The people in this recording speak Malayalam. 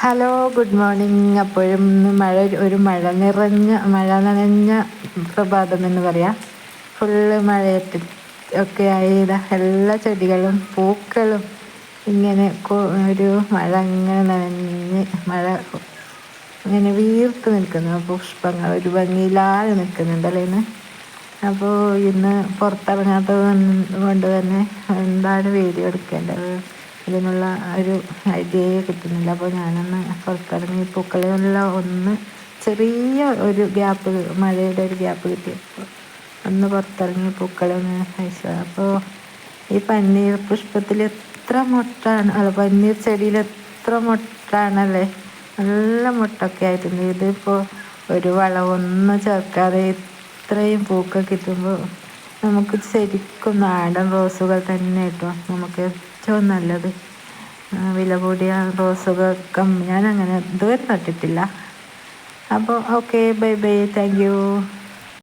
Hello, good morning. അപ്പോഴും ഇന്ന് മഴ നനഞ്ഞ പ്രഭാതം എന്ന് പറയാം. ഫുള്ള് മഴയത്ത് ഒക്കെ ആയി എല്ലാ ചെടികളും പൂക്കളും ഇങ്ങനെ ഒരു മഴ ഇങ്ങനെ നനഞ്ഞ് ഇങ്ങനെ വീർത്ത് നിൽക്കുന്നു. പുഷ്പങ്ങൾ ഒരു ഭംഗിയിലാതെ നിൽക്കുന്നുണ്ടല്ലോ ഇന്ന്. അപ്പോൾ ഇന്ന് പുറത്തിറങ്ങാത്തത് കൊണ്ട് തന്നെ എന്താണ് വീഡിയോ എടുക്കേണ്ടത്, ഇതിനുള്ള ഒരു ഐഡിയയെ കിട്ടുന്നില്ല. അപ്പോൾ ഞാനൊന്ന് പുറത്തിറങ്ങി പൂക്കളെല്ലാം ഒന്ന് ചെറിയ ഒരു ഗ്യാപ്പ്, മഴയുടെ ഒരു ഗ്യാപ്പ് കിട്ടിയപ്പോൾ ഒന്ന് പുറത്തിറങ്ങി പൂക്കളെ ഒന്ന് കഴിച്ചു. അപ്പോൾ ഈ പന്നീർ പുഷ്പത്തിൽ എത്ര മൊട്ടാണ്, പന്നീർ ചെടിയിൽ എത്ര മൊട്ടാണല്ലേ, നല്ല മൊട്ടൊക്കെ ആയിട്ടുണ്ട്. ഇതിപ്പോൾ ഒരു വളമൊന്നും ചേർക്കാതെ ഇത്രയും പൂക്കൾ കിട്ടുമ്പോൾ നമുക്ക് ശരിക്കും നാടൻ റോസുകൾ തന്നെ കിട്ടും. നമുക്ക് ഏറ്റവും നല്ലത് വില കൂടിയ റോസുകൾ ഞാൻ അങ്ങനെ ഇതുവരെ നട്ടിട്ടില്ല. അപ്പോൾ okay, bye bye, thank you.